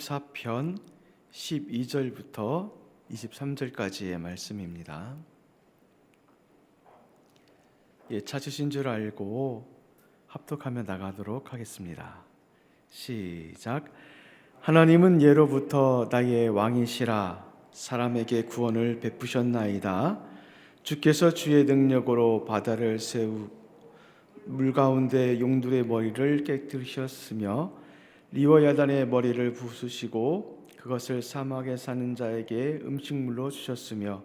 74편 12절부터 23절까지의 말씀입니다. 찾으신 줄 알고 합독하며 나가도록 하겠습니다. 시작. 하나님은 예로부터 나의 왕이시라. 사람에게 구원을 베푸셨나이다. 주께서 주의 능력으로 바다를 세우 물 가운데 용들의 머리를 깨뜨리셨으며 리워야단의 머리를 부수시고 그것을 사막에 사는 자에게 음식물로 주셨으며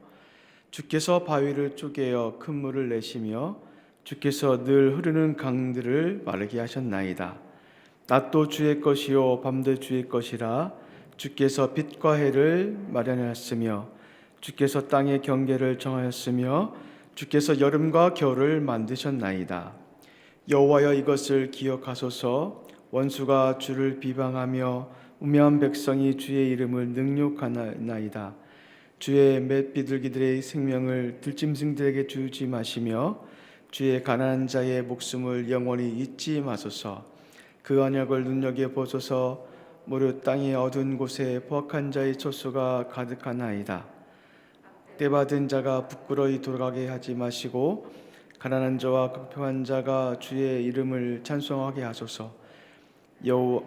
주께서 바위를 쪼개어 큰 물을 내시며 주께서 늘 흐르는 강들을 마르게 하셨나이다. 낮도 주의 것이요 밤도 주의 것이라. 주께서 빛과 해를 마련하였으며 주께서 땅의 경계를 정하였으며 주께서 여름과 겨울을 만드셨나이다. 여호와여, 이것을 기억하소서. 원수가 주를 비방하며 우매한 백성이 주의 이름을 능욕하나이다. 주의 맷 비둘기들의 생명을 들짐승들에게 주지 마시며 주의 가난한 자의 목숨을 영원히 잊지 마소서. 그 언약을 눈여겨보소서. 무릇 땅의 어두운 곳에 포악한 자의 초소가 가득하나이다. 때받은 자가 부끄러이 돌아가게 하지 마시고 가난한 자와 궁핍한 자가 주의 이름을 찬송하게 하소서. 여호와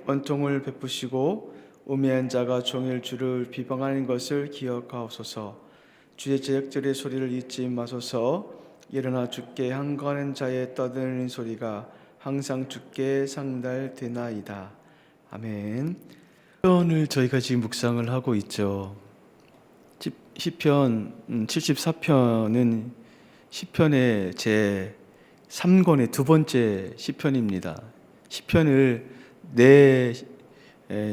원통을 베푸시고 우매한 자가 종일 주를 비방하는 것을 기억하옵소서. 주의 제적들의 소리를 잊지 마소서. 일어나 주께 항거하는 자의 떠드는 소리가 항상 주께 상달되나이다. 아멘. 시편을 저희가 지금 묵상을 하고 있죠. 시편 74편은 시편의 제 3권의 두 번째 시편입니다. 시편을 네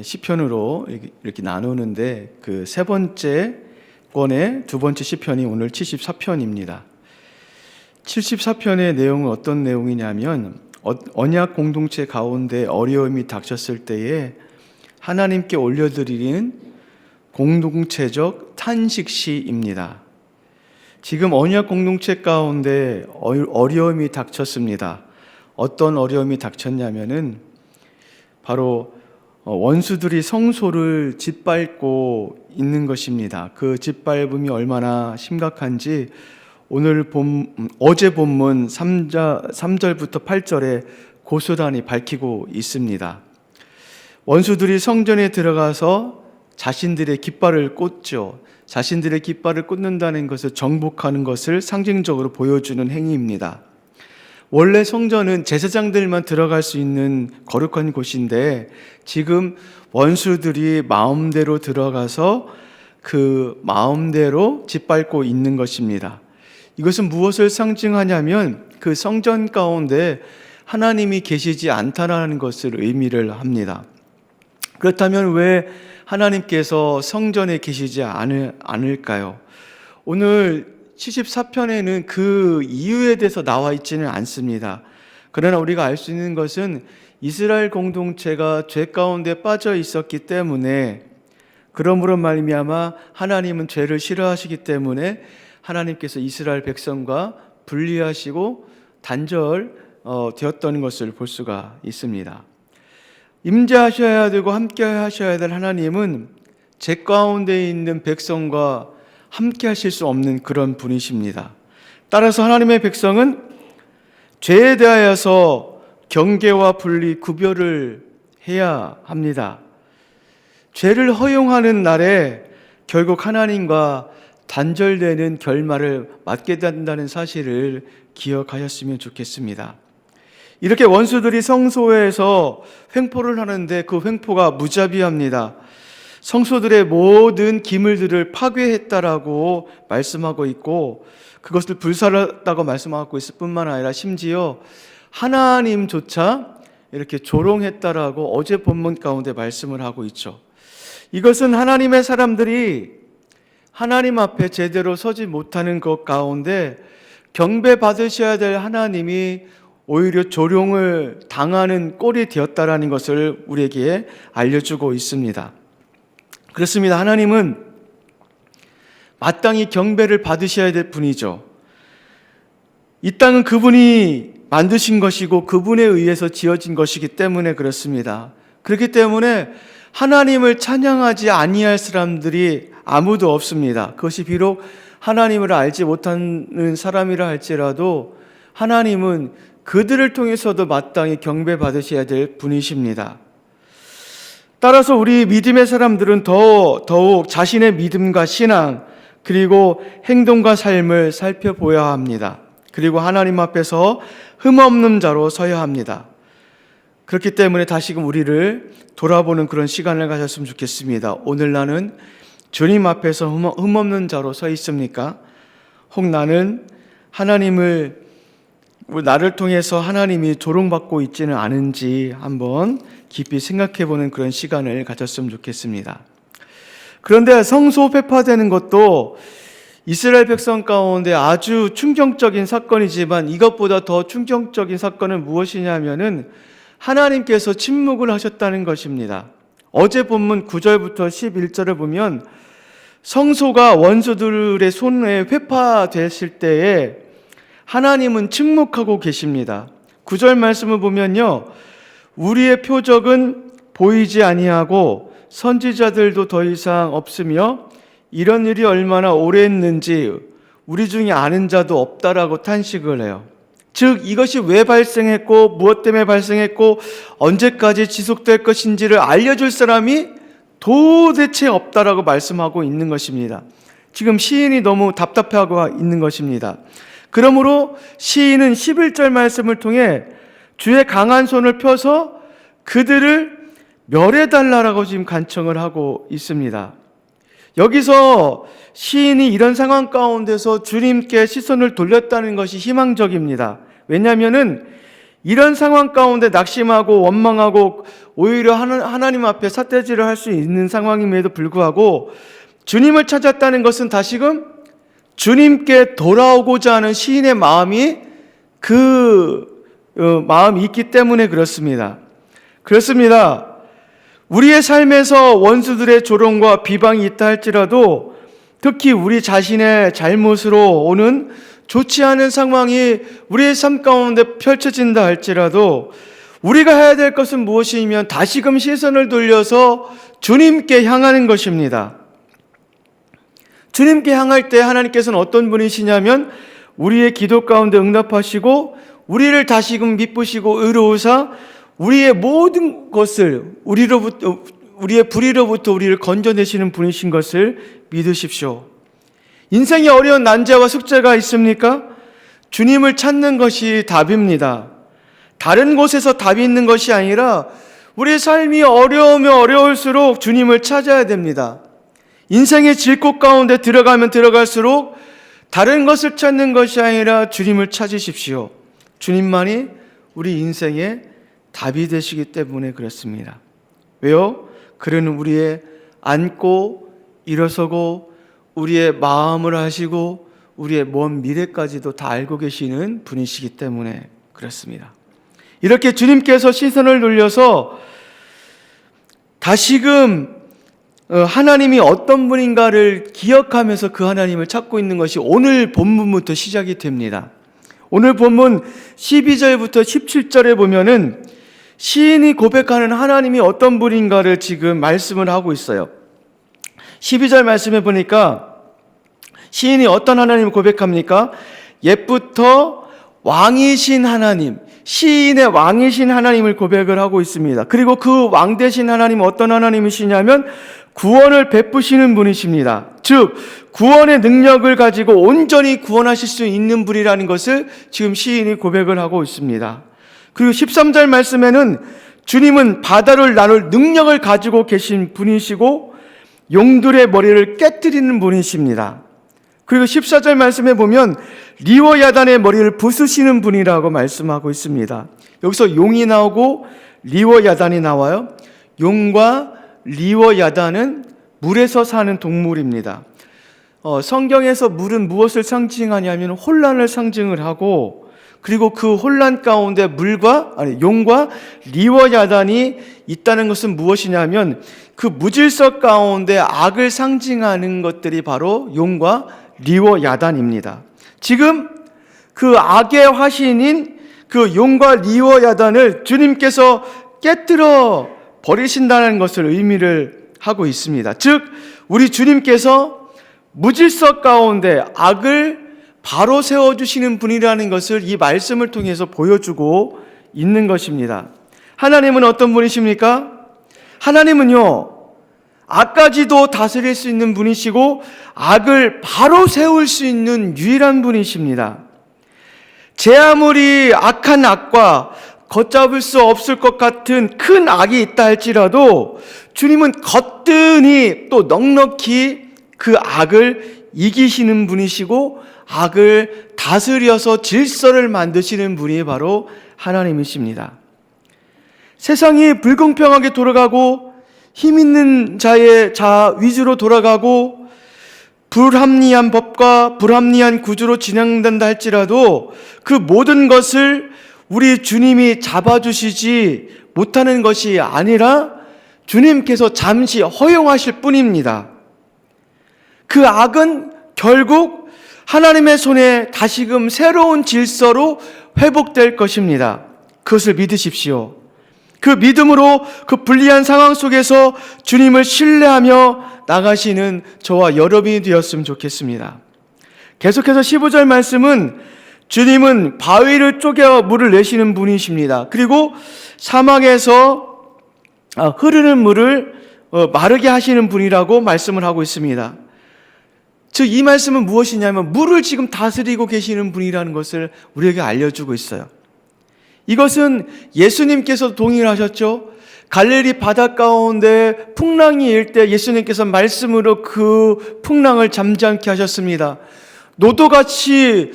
시편으로 이렇게 나누는데 그 세 번째 권의 두 번째 시편이 오늘 74편입니다. 74편의 내용은 어떤 내용이냐면 언약 공동체 가운데 어려움이 닥쳤을 때에 하나님께 올려드리는 공동체적 탄식시입니다. 지금 언약 공동체 가운데 어려움이 닥쳤습니다. 어떤 어려움이 닥쳤냐면은 바로 원수들이 성소를 짓밟고 있는 것입니다. 그 짓밟음이 얼마나 심각한지 어제 본문 3절부터 8절에 고스란히 밝히고 있습니다. 원수들이 성전에 들어가서 자신들의 깃발을 꽂죠. 자신들의 깃발을 꽂는다는 것을 정복하는 것을 상징적으로 보여주는 행위입니다. 원래 성전은 제사장들만 들어갈 수 있는 거룩한 곳인데 지금 원수들이 마음대로 들어가서 그 마음대로 짓밟고 있는 것입니다. 이것은 무엇을 상징하냐면 그 성전 가운데 하나님이 계시지 않다라는 것을 의미를 합니다. 그렇다면 왜 하나님께서 성전에 계시지 않을까요? 오늘 74편에는 그 이유에 대해서 나와 있지는 않습니다. 그러나 우리가 알 수 있는 것은 이스라엘 공동체가 죄 가운데 빠져 있었기 때문에 그러므로 말미암아 하나님은 죄를 싫어하시기 때문에 하나님께서 이스라엘 백성과 분리하시고 단절되었던 것을 볼 수가 있습니다. 임재하셔야 되고 함께 하셔야 될 하나님은 죄 가운데 있는 백성과 함께 하실 수 없는 그런 분이십니다. 따라서 하나님의 백성은 죄에 대하여서 경계와 분리, 구별을 해야 합니다. 죄를 허용하는 날에 결국 하나님과 단절되는 결말을 맞게 된다는 사실을 기억하셨으면 좋겠습니다. 이렇게 원수들이 성소에서 횡포를 하는데 그 횡포가 무자비합니다. 성소들의 모든 기물들을 파괴했다라고 말씀하고 있고 그것을 불살랐다고 말씀하고 있을 뿐만 아니라 심지어 하나님조차 이렇게 조롱했다라고 어제 본문 가운데 말씀을 하고 있죠. 이것은 하나님의 사람들이 하나님 앞에 제대로 서지 못하는 것 가운데 경배 받으셔야 될 하나님이 오히려 조롱을 당하는 꼴이 되었다라는 것을 우리에게 알려주고 있습니다. 그렇습니다. 하나님은 마땅히 경배를 받으셔야 될 분이죠. 이 땅은 그분이 만드신 것이고 그분에 의해서 지어진 것이기 때문에 그렇습니다. 그렇기 때문에 하나님을 찬양하지 아니할 사람들이 아무도 없습니다. 그것이 비록 하나님을 알지 못하는 사람이라 할지라도 하나님은 그들을 통해서도 마땅히 경배받으셔야 될 분이십니다. 따라서 우리 믿음의 사람들은 더욱 자신의 믿음과 신앙 그리고 행동과 삶을 살펴보아야 합니다. 그리고 하나님 앞에서 흠없는 자로 서야 합니다. 그렇기 때문에 다시금 우리를 돌아보는 그런 시간을 가졌으면 좋겠습니다. 오늘 나는 주님 앞에서 흠없는 자로 서 있습니까? 혹 나는 나를 통해서 하나님이 조롱받고 있지는 않은지 한번 깊이 생각해보는 그런 시간을 가졌으면 좋겠습니다. 그런데 성소 회파되는 것도 이스라엘 백성 가운데 아주 충격적인 사건이지만 이것보다 더 충격적인 사건은 무엇이냐면은 하나님께서 침묵을 하셨다는 것입니다. 어제 본문 9절부터 11절을 보면 성소가 원수들의 손에 회파됐을 때에 하나님은 침묵하고 계십니다. 9절 말씀을 보면요, 우리의 표적은 보이지 아니하고 선지자들도 더 이상 없으며 이런 일이 얼마나 오래 했는지 우리 중에 아는 자도 없다라고 탄식을 해요. 즉 이것이 왜 발생했고 무엇 때문에 발생했고 언제까지 지속될 것인지를 알려줄 사람이 도대체 없다라고 말씀하고 있는 것입니다. 지금 시인이 너무 답답해하고 있는 것입니다. 그러므로 시인은 11절 말씀을 통해 주의 강한 손을 펴서 그들을 멸해달라고 지금 간청을 하고 있습니다. 여기서 시인이 이런 상황 가운데서 주님께 시선을 돌렸다는 것이 희망적입니다. 왜냐하면은 이런 상황 가운데 낙심하고 원망하고 오히려 하나님 앞에 삿대질을 할 수 있는 상황임에도 불구하고 주님을 찾았다는 것은 다시금 주님께 돌아오고자 하는 시인의 마음이 마음이 있기 때문에 그렇습니다. 우리의 삶에서 원수들의 조롱과 비방이 있다 할지라도 특히 우리 자신의 잘못으로 오는 좋지 않은 상황이 우리의 삶 가운데 펼쳐진다 할지라도 우리가 해야 될 것은 무엇이냐면 다시금 시선을 돌려서 주님께 향하는 것입니다. 주님께 향할 때 하나님께서는 어떤 분이시냐면 우리의 기도 가운데 응답하시고 우리를 다시금 미쁘시고 의로우사 우리의 모든 것을 우리의 불의로부터 우리를 건져내시는 분이신 것을 믿으십시오. 인생에 어려운 난제와 숙제가 있습니까? 주님을 찾는 것이 답입니다. 다른 곳에서 답이 있는 것이 아니라 우리의 삶이 어려우면 어려울수록 주님을 찾아야 됩니다. 인생의 질곡 가운데 들어가면 들어갈수록 다른 것을 찾는 것이 아니라 주님을 찾으십시오. 주님만이 우리 인생의 답이 되시기 때문에 그렇습니다. 왜요? 그는 우리의 앉고 일어서고 우리의 마음을 아시고 우리의 먼 미래까지도 다 알고 계시는 분이시기 때문에 그렇습니다. 이렇게 주님께서 시선을 돌려서 다시금 하나님이 어떤 분인가를 기억하면서 그 하나님을 찾고 있는 것이 오늘 본문부터 시작이 됩니다. 오늘 본문 12절부터 17절에 보면은 시인이 고백하는 하나님이 어떤 분인가를 지금 말씀을 하고 있어요. 12절 말씀해 보니까 시인이 어떤 하나님을 고백합니까? 옛부터 왕이신 하나님, 시인의 왕이신 하나님을 고백을 하고 있습니다. 그리고 그 왕 되신 하나님은 어떤 하나님이시냐면 구원을 베푸시는 분이십니다. 즉 구원의 능력을 가지고 온전히 구원하실 수 있는 분이라는 것을 지금 시인이 고백을 하고 있습니다. 그리고 13절 말씀에는 주님은 바다를 나눌 능력을 가지고 계신 분이시고 용들의 머리를 깨뜨리는 분이십니다. 그리고 14절 말씀에 보면 리워 야단의 머리를 부수시는 분이라고 말씀하고 있습니다. 여기서 용이 나오고 리워 야단이 나와요. 용과 리워 야단은 물에서 사는 동물입니다. 성경에서 물은 무엇을 상징하냐면 혼란을 상징을 하고 그리고 그 혼란 가운데 용과 리워 야단이 있다는 것은 무엇이냐면 그 무질서 가운데 악을 상징하는 것들이 바로 용과 리워 야단입니다. 지금 그 악의 화신인 그 용과 리워 야단을 주님께서 깨뜨려 버리신다는 것을 의미를 하고 있습니다. 즉 우리 주님께서 무질서 가운데 악을 바로 세워주시는 분이라는 것을 이 말씀을 통해서 보여주고 있는 것입니다. 하나님은 어떤 분이십니까? 하나님은요, 악까지도 다스릴 수 있는 분이시고 악을 바로 세울 수 있는 유일한 분이십니다. 제 아무리 악한 악과 걷잡을 수 없을 것 같은 큰 악이 있다 할지라도 주님은 거뜬히 또 넉넉히 그 악을 이기시는 분이시고 악을 다스려서 질서를 만드시는 분이 바로 하나님이십니다. 세상이 불공평하게 돌아가고 힘 있는 자의 자 위주로 돌아가고 불합리한 법과 불합리한 구조로 진행된다 할지라도 그 모든 것을 우리 주님이 잡아주시지 못하는 것이 아니라 주님께서 잠시 허용하실 뿐입니다. 그 악은 결국 하나님의 손에 다시금 새로운 질서로 회복될 것입니다. 그것을 믿으십시오. 그 믿음으로 그 불리한 상황 속에서 주님을 신뢰하며 나가시는 저와 여러분이 되었으면 좋겠습니다. 계속해서 15절 말씀은 주님은 바위를 쪼개 물을 내시는 분이십니다. 그리고 사막에서 흐르는 물을 마르게 하시는 분이라고 말씀을 하고 있습니다. 즉 이 말씀은 무엇이냐면 물을 지금 다스리고 계시는 분이라는 것을 우리에게 알려주고 있어요. 이것은 예수님께서 동일하셨죠. 갈릴리 바다 가운데 풍랑이 일 때 예수님께서 말씀으로 그 풍랑을 잠잠케 하셨습니다. 노도같이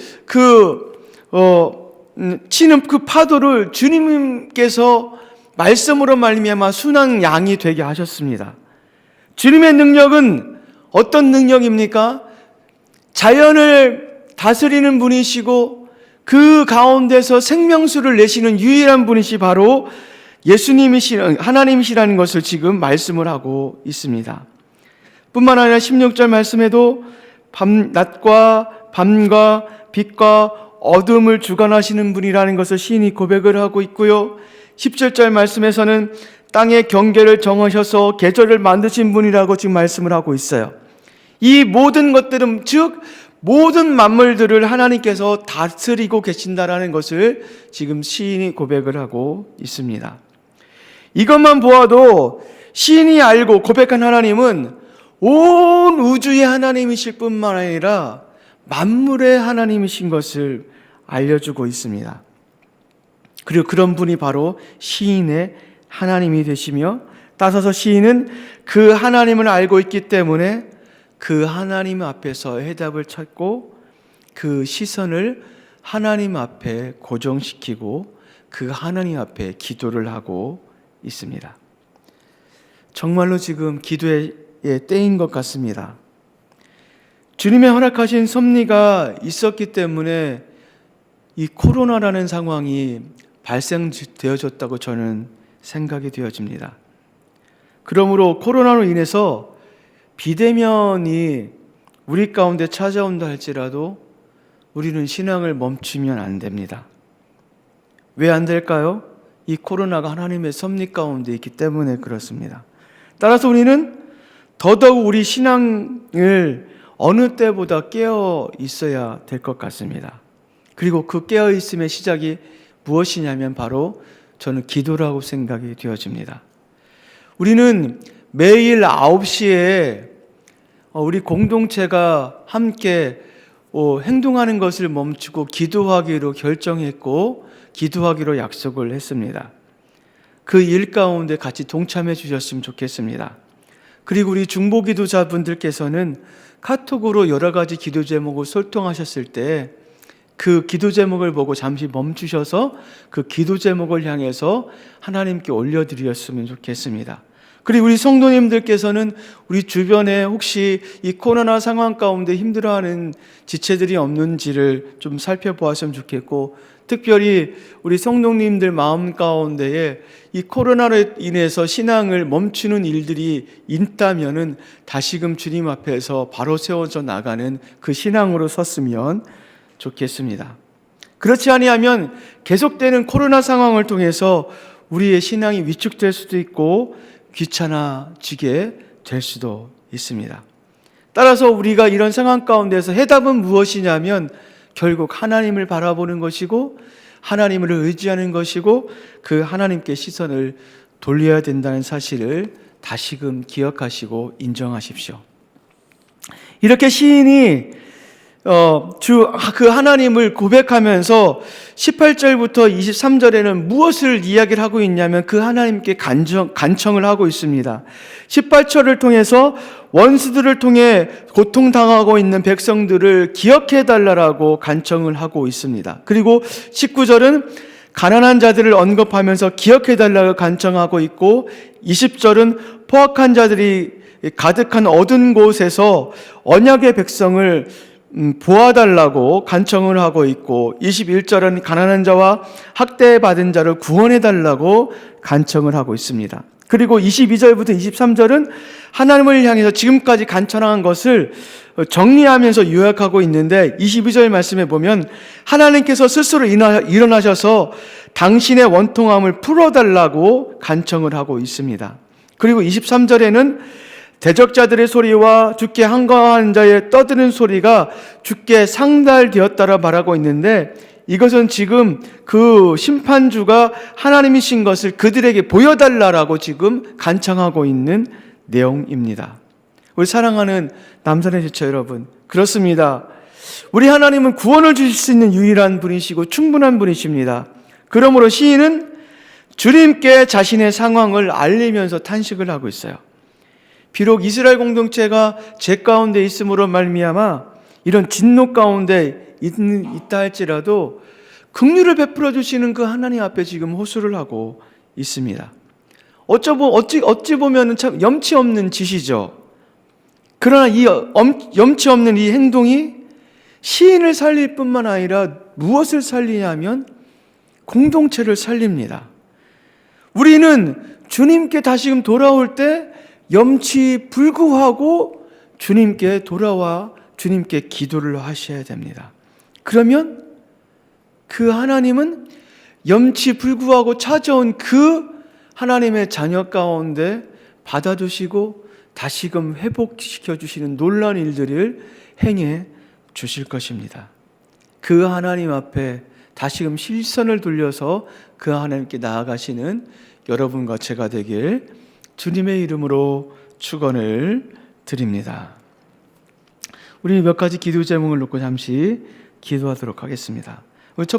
치는 그 파도를 주님께서 말씀으로 말미암아 순한 양이 되게 하셨습니다. 주님의 능력은 어떤 능력입니까? 자연을 다스리는 분이시고 그 가운데서 생명수를 내시는 유일한 분이시 바로 하나님이시라는 것을 지금 말씀을 하고 있습니다. 뿐만 아니라 16절 말씀에도 낮과 밤과 빛과 어둠을 주관하시는 분이라는 것을 시인이 고백을 하고 있고요. 17절 말씀에서는 땅의 경계를 정하셔서 계절을 만드신 분이라고 지금 말씀을 하고 있어요. 이 모든 것들은 즉 모든 만물들을 하나님께서 다스리고 계신다라는 것을 지금 시인이 고백을 하고 있습니다. 이것만 보아도 시인이 알고 고백한 하나님은 온 우주의 하나님이실 뿐만 아니라 만물의 하나님이신 것을 알려주고 있습니다. 그리고 그런 분이 바로 시인의 하나님이 되시며 따라서 시인은 그 하나님을 알고 있기 때문에 그 하나님 앞에서 해답을 찾고 그 시선을 하나님 앞에 고정시키고 그 하나님 앞에 기도를 하고 있습니다. 정말로 지금 기도의 때인 것 같습니다. 주님의 허락하신 섭리가 있었기 때문에 이 코로나라는 상황이 발생되어졌다고 저는 생각이 되어집니다. 그러므로 코로나로 인해서 비대면이 우리 가운데 찾아온다 할지라도 우리는 신앙을 멈추면 안 됩니다. 왜 안 될까요? 이 코로나가 하나님의 섭리 가운데 있기 때문에 그렇습니다. 따라서 우리는 더더욱 우리 신앙을 어느 때보다 깨어 있어야 될 것 같습니다. 그리고 그 깨어 있음의 시작이 무엇이냐면 바로 저는 기도라고 생각이 되어집니다. 우리는 매일 9시에 우리 공동체가 함께 행동하는 것을 멈추고 기도하기로 결정했고 기도하기로 약속을 했습니다. 그 일 가운데 같이 동참해 주셨으면 좋겠습니다. 그리고 우리 중보 기도자분들께서는 카톡으로 여러 가지 기도 제목을 소통하셨을 때 그 기도 제목을 보고 잠시 멈추셔서 그 기도 제목을 향해서 하나님께 올려드렸으면 좋겠습니다. 그리고 우리 성도님들께서는 우리 주변에 혹시 이 코로나 상황 가운데 힘들어하는 지체들이 없는지를 좀 살펴보았으면 좋겠고, 특별히 우리 성도님들 마음 가운데에 이 코로나로 인해서 신앙을 멈추는 일들이 있다면은 다시금 주님 앞에서 바로 세워져 나가는 그 신앙으로 섰으면 좋겠습니다. 그렇지 아니하면 계속되는 코로나 상황을 통해서 우리의 신앙이 위축될 수도 있고 귀찮아지게 될 수도 있습니다. 따라서 우리가 이런 상황 가운데서 해답은 무엇이냐면 결국 하나님을 바라보는 것이고 하나님을 의지하는 것이고 그 하나님께 시선을 돌려야 된다는 사실을 다시금 기억하시고 인정하십시오. 이렇게 시인이 그 하나님을 고백하면서 18절부터 23절에는 무엇을 이야기를 하고 있냐면 그 하나님께 간청을 하고 있습니다. 18절을 통해서 원수들을 통해 고통당하고 있는 백성들을 기억해달라고 간청을 하고 있습니다. 그리고 19절은 가난한 자들을 언급하면서 기억해달라고 간청하고 있고 20절은 포악한 자들이 가득한 어두운 곳에서 언약의 백성을 보아달라고 간청을 하고 있고 21절은 가난한 자와 학대받은 자를 구원해달라고 간청을 하고 있습니다. 그리고 22절부터 23절은 하나님을 향해서 지금까지 간청한 것을 정리하면서 요약하고 있는데 22절 말씀에 보면 하나님께서 스스로 일어나셔서 당신의 원통함을 풀어달라고 간청을 하고 있습니다. 그리고 23절에는 대적자들의 소리와 주께 항거한 자의 떠드는 소리가 주께 상달되었다라 말하고 있는데 이것은 지금 그 심판주가 하나님이신 것을 그들에게 보여달라고 지금 간청하고 있는 내용입니다. 우리 사랑하는 남산의 지체 여러분, 그렇습니다. 우리 하나님은 구원을 주실 수 있는 유일한 분이시고 충분한 분이십니다. 그러므로 시인은 주님께 자신의 상황을 알리면서 탄식을 하고 있어요. 비록 이스라엘 공동체가 죄 가운데 있음으로 말미암아 이런 진노 가운데 있다 할지라도 긍휼을 베풀어 주시는 그 하나님 앞에 지금 호소를 하고 있습니다. 어찌 보면 참 염치 없는 짓이죠. 그러나 이 염치 없는 이 행동이 시인을 살릴 뿐만 아니라 무엇을 살리냐면 공동체를 살립니다. 우리는 주님께 다시금 돌아올 때 염치 불구하고 주님께 돌아와 주님께 기도를 하셔야 됩니다. 그러면 그 하나님은 염치 불구하고 찾아온 그 하나님의 자녀 가운데 받아주시고 다시금 회복시켜 주시는 놀라운 일들을 행해 주실 것입니다. 그 하나님 앞에 다시금 시선을 돌려서 그 하나님께 나아가시는 여러분과 제가 되길 주님의 이름으로 축원을 드립니다. 우리 몇 가지 기도 제목을 놓고 잠시 기도하도록 하겠습니다.